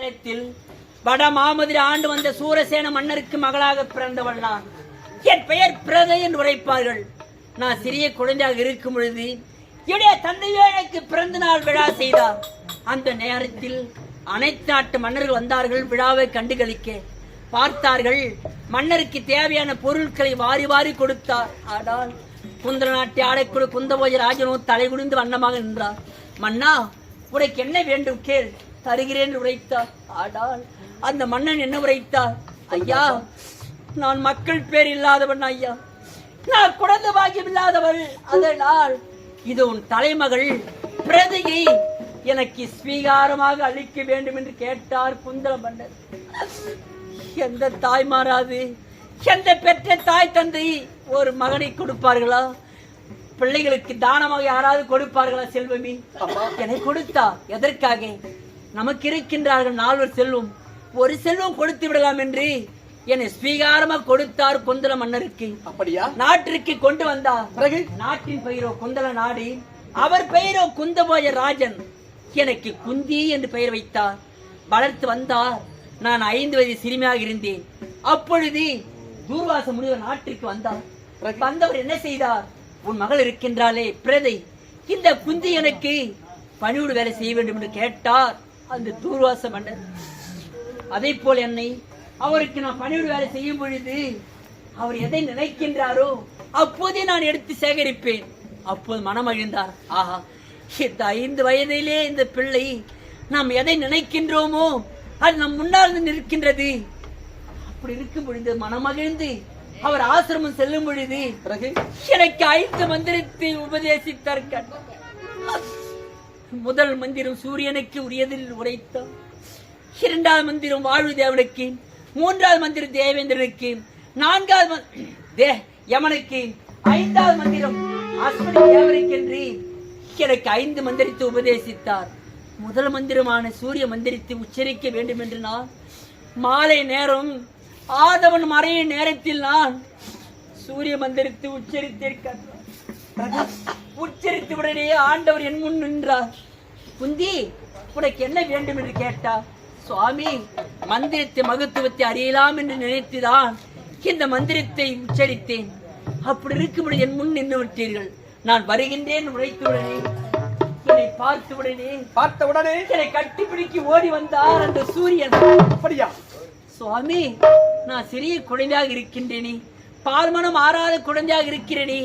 நேரத்தில் வட மாமதுரை ஆண்டு வந்த சூரசேன மன்னருக்கு மகளாக பிறந்தவள் நான். என் பெயர் பிரதை என்று உரைப்பார்கள். நான் சிறிய குழந்தையாக இருக்கும் பொழுது என்னுடைய தந்தையோ எனக்கு பிறந்த நாள் விழா செய்தார். அந்த நேரத்தில் அனைத்து நாட்டு மன்னர்கள் வந்தார்கள் விழாவை கண்டுகளிக்க. பார்த்தார்கள், மன்னருக்கு தேவையான பொருட்களை வாரி வாரி கொடுத்தார். ஆனால் குந்தல நாட்டை ஆடக்கூடிய குந்தபோஜ ராஜனோ தலை குனிந்து வண்ணமாக நின்றார். மன்னா, உனக்கு என்ன வேண்டும் கேள், தருகிறேன் உரைத்தார். ஆனால் அந்த மன்னன் என்ன உரைத்தார்? ஐயா, நான் மக்கள் பேர் இல்லாதவன் ஐயா, நான் குழந்தை பாக்கியம் இல்லாதவள். அதனால் இது உன் தலைமகள் பிரதையை எனக்கு ஸ்வீகாரமாக அளிக்க வேண்டும் என்று கேட்டார் குந்தல மன்னர். எந்த தாய் மாறாது, எந்த பெற்ற தாய் தந்தை ஒரு மகனை கொடுப்பார்களா? பிள்ளைகளுக்கு தானமாக யாராவது கொடுப்பார்களா? செல்வமே என்னை கொடுத்தா எதற்காக? நமக்கு இருக்கின்றார்கள் 4 செல்வம், ஒரு செல்வம் கொடுத்து விடலாம் என்று என்னை ஸ்வீகாரமாக கொடுத்தார் குந்தல மன்னருக்கு. அப்படியா? நாட்டிற்கு கொண்டு வந்தார். பிறகு நாட்டின் பெயரோ குந்தல நாடு, அவர் பெயரோ குந்தபோஜ ராஜன். எனக்கு குந்தி என்று பெயர் வைத்தார். வளர்த்து வந்தார். நான் 5 வயது சிறுமியாக இருந்தேன். அப்பொழுது தூர்வாச முனிவர் நாட்டிற்கு வந்தார். வந்தவர் என்ன செய்தார்? உன் மகள் இருக்கின்றாளே பிரதை, இந்த குந்தி எனக்கு பணியோடு வேலை செய்ய வேண்டும் என்று கேட்டார் அந்த தூர்வாச மன்னர். அதே போல் என்னை அவருக்கு நான் பணியோடு வேலை செய்யும் பொழுது அவர் எதை நினைக்கின்றாரோ அப்போதே நான் எடுத்து சேகரிப்பேன். அப்போது மனமகிழ்ந்தார். ஆஹா, இந்த 5 வயதிலே இந்த பிள்ளை நாம் எதை நினைக்கின்றோமோ அது நம் முன்னால் நிற்கின்றது. அப்படி இருக்கும் பொழுது மனமகிழ்ந்து அவர் ஆசிரமம் செல்லும் பொழுது எனக்கு 5 மந்திரத்தை உபதேசித்தார். முதல் மந்திரம் சூரியனுக்கு உரியதில் உரைத்தார். 2வது மந்திரம் வாழ்வு தேவனுக்கு, 3வது மந்திரம் தேவேந்திரனுக்கு, 4வது யமனுக்கு, 5வது மந்திரம் அஸ்வினி தேவருக்கு என்று எனக்கு 5 மந்திரத்தை உபதேசித்தார். முதல் மந்திரமான சூரிய மந்திரத்தை உச்சரிக்க வேண்டும் என்று நான் மாலை நேரம் ஆதவன் மறைய நேரத்தில் நான் சூரிய மந்திரத்தை உச்சரித்திருக்க உச்சரித்த உடனே ஆண்டவர் என் முன் நின்றார். குந்தி, உனக்கு என்ன வேண்டும் என்று கேட்டார். சுவாமி, மந்திரத்தை மகத்துவத்தை அறியலாம் என்று நினைத்துதான் இந்த மந்திரத்தை உச்சரித்தேன். அப்படி இருக்கும்படி என் முன் நின்று விட்டீர்கள். நான் வருகின்றேன் உழைத்தவுடனே என்னை பார்த்தவுடனே என்னை கட்டிப்பிடிக்கி ஓடி வந்தார் அந்த சூரியன். அப்படியா? சுவாமி, நான் சிறிய குழந்தையாக இருக்கின்றேனே, பால்மனம் ஆறாத குழந்தையாக இருக்கிறேனே,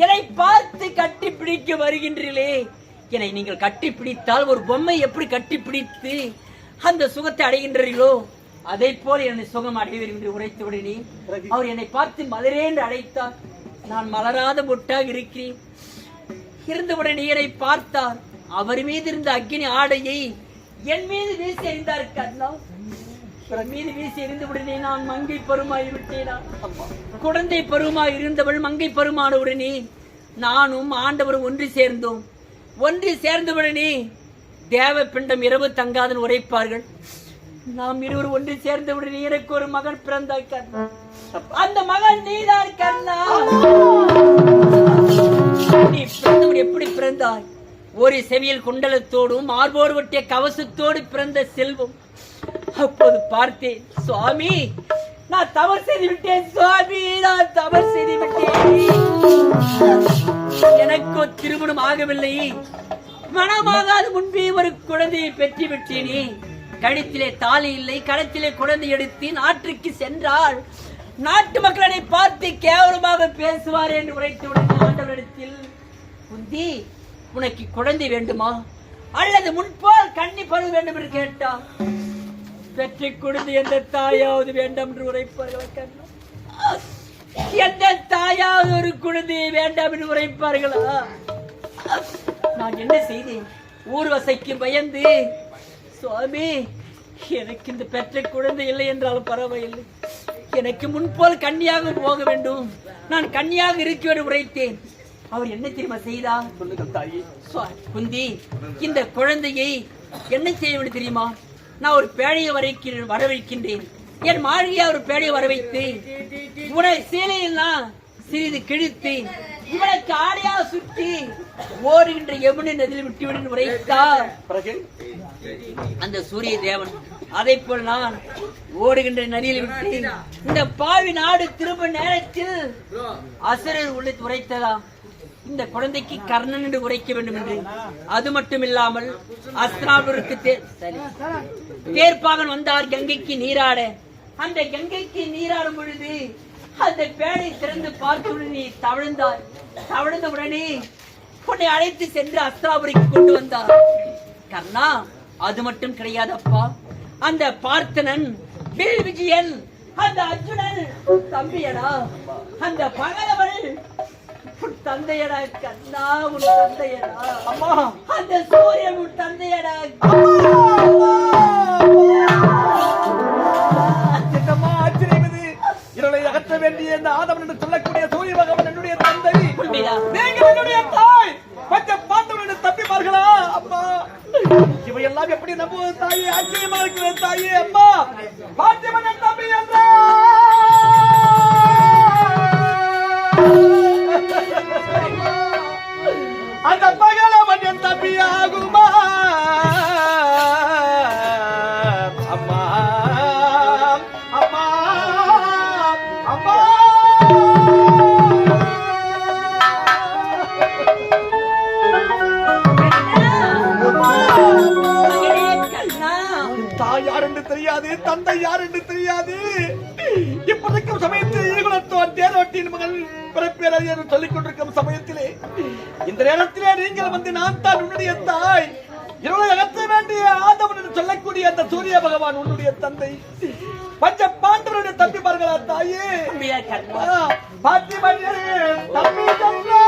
என்னை பார்த்து கட்டிப்பிடிக்க வருகின்றீர்களே, என்னை நீங்கள் கட்டிப்பிடித்தால் ஒரு பொம்மை எப்படி கட்டிப்பிடித்து அந்த சுகத்தை அடைகின்றீர்களோ அதை போல என்னை சுகம் அடைவீர் என்று உரைத்தவுடனே அவர் என்னை பார்த்து மலரே என்று அழைத்தார். நான் மலராத மொட்டாக இருக்கிறேன். இருந்தவுடனே என்னை பார்த்தார். அவர் மீது இருந்த அக்கினி ஆடையை என் மீது வீசி எறிந்தார். மீது வீசி எறிந்தவுடனே நான் மங்கை பருமாய் விட்டேனா? குழந்தை பருவமாய் இருந்தவள் மங்கை பருமான உடனே நானும் ஆண்டவரும் ஒன்று சேர்ந்தோம். ஒன்று சேர்ந்தவுடனே தேவ பிண்டம் இரவு தங்காதன் உரைப்பார்கள். நாம் இருவர் ஒன்று சேர்ந்தவுடனே எனக்கு ஒரு மகன் பிறந்தார். அந்த மகன் நீதான் கண்ணா. நீ பிறந்தவன் எப்படி பிறந்தாய்? ஒரு செவியில் குண்டலத்தோடும் மார்போடு ஒட்டிய கவசத்தோடு பிறந்த செல்வம். அப்போது பார்த்தேன், சுவாமி, நான் தவறு செய்து விட்டேன். சுவாமி, நான் தவறு செய்து விட்டேன். எனக்கோ திருமணம் ஆகவில்லை. மனமாகாத முன்பே ஒரு குழந்தையை பெற்று விட்டேனே. கழுத்திலே தாலி இல்லை, களத்திலே குழந்தை எடுத்து நாட்டுக்கு சென்றால் நாட்டு மக்களை பார்த்து கேவலமாக பேசுவார் என்று உரைத்துவிட ஆண்டவரிடத்தில், குந்தி, உனக்கு குழந்தை வேண்டுமா அல்லது முன்போல் கன்னி பருவ வேண்டும் என்று கேட்டார். பெற்று கொடுத்து எந்த தாயாவது வேண்டாம் என்று உரைப்பார்கள். எந்த தாயாவது ஒரு குழந்தையை வேண்டாம் என்று உரைப்பார்களா? நான் என்ன செய்தேன்? ஊர்வசைக்கு பயந்து, சுவாமி, எனக்கு இந்த பெற்ற குழந்தை இல்லை என்றாலும் பரவாயில்லை, எனக்கு முன்போல் கன்னியாக போக வேண்டும், நான் கன்னியாக இருக்க உரைத்தேன். அவர் என்ன தெரியுமா செய்தார்? குந்தி, இந்த குழந்தையை என்ன செய்ய வேண்டும் தெரியுமா? நான் ஒரு பேழையை வர வைக்கின்றேன். என் மாளிகையை ஒரு பேழையை வர வைத்து உன சீலையெல்லாம் சிறிது கிழித்து இவனுக்கு ஆடையாக சுற்றி ஓடுகின்ற யமுனை நதியில் விட்டுவிடு உரைத்தார். அந்த சூரிய தேவன் அதை போல் நான் ஓடுகின்ற நதியில் விட்டு இந்த பாவி நாடு திரும்ப நேரத்தில் அசுரர் உள்ளே உரைத்ததா இந்த குழந்தைக்கு கர்ணன் என்று உரைக்க வேண்டும் என்று. அது மட்டும் இல்லாமல் அஸ்தினாபுருக்கு தேர்ப்பாகன் வந்தார் கங்கைக்கு நீராட. அந்த கங்கைக்கு நீராடும் பொழுது அந்த பேனை திறந்து பார்த்து நீ தவழ்ந்தாய். தவழ்ந்த உடனே உன்னை அழைத்து சென்று அஸ்தினாபுரிக்கு கொண்டு வந்தார். கர்ணா, அது மட்டும் கிடையாதப்பா, அந்த பார்த்தனன் வில் விஜயன் அந்த அர்ஜுனன் தம்பியடா, அந்த பகலவள் தந்தையடா. கண்ணா, உன் தந்தையடா. அம்மா, அந்த சூரியன் உன் தந்தையடா. என்னம்மா ஆச்சரியம் இது! இருளை அகற்ற வேண்டிய இந்த ஆதவன் என்று சொல்லக்கூடிய சூரிய பகவான் என்னுடைய தந்தை. நீங்கள் என்னுடைய தாய். கொஞ்சம் பார்த்தவன் தப்பிப்பார்களா? அம்மா, இவையெல்லாம் எப்படி நம்புவது தாயே? ஆச்சரியமா இருக்கிறது தாயே. அம்மா, பாத்தியவன் தம்பி என்றா அந்த பகலவன் என் தம்பியாகுமா? அம்மா, அம்மா, அம்மா. தாய் யார் என்று தெரியாது, தந்தை யார் என்று தெரியாது. இப்போதைக்கும் சமயத்தில் ஈகுலத்தோன் தேரோட்டியின் மகள் பிறப்பேரர் என்று சொல்லிக் கொண்டிருக்கும் சமயத்திலே இந்த நேரத்திலே நீங்கள் வந்து நான் தான் உன்னுடைய தாய், இருளை அகற்ற வேண்டிய ஆதவன் என்று சொல்லக்கூடிய அந்த சூரிய பகவான் உன்னுடைய தந்தை, பஞ்ச பாண்டவருடைய தம்பி பார்களா தாயே? பாட்டி தம்பி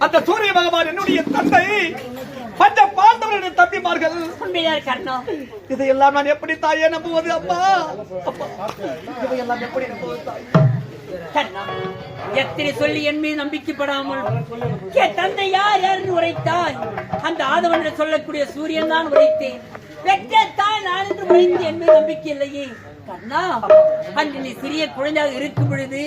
அந்த சூரிய பகவான் என்னுடைய தந்தை, பஞ்ச பாண்டவருடைய தம்பிமார்கள். இதையெல்லாம் நான் எப்படி தாயே நம்புவது? அம்மா, இதையெல்லாம் எப்படி நம்புவது தாய்? எத்தனை சொல்லி என் மீது நம்பிக்கைப்படாமல் தந்தை யார் யார் உரைத்தாய்? அந்த ஆதவன் என்று சொல்லக்கூடிய சூரியன் தான் உரைத்தேன். பெற்ற தாய் நான் என்று உரைத்து என் மீது நம்பிக்கை இல்லையே. கண்ணா, அன்று நீ சிறிய குழந்தையாக இருக்கும் பொழுது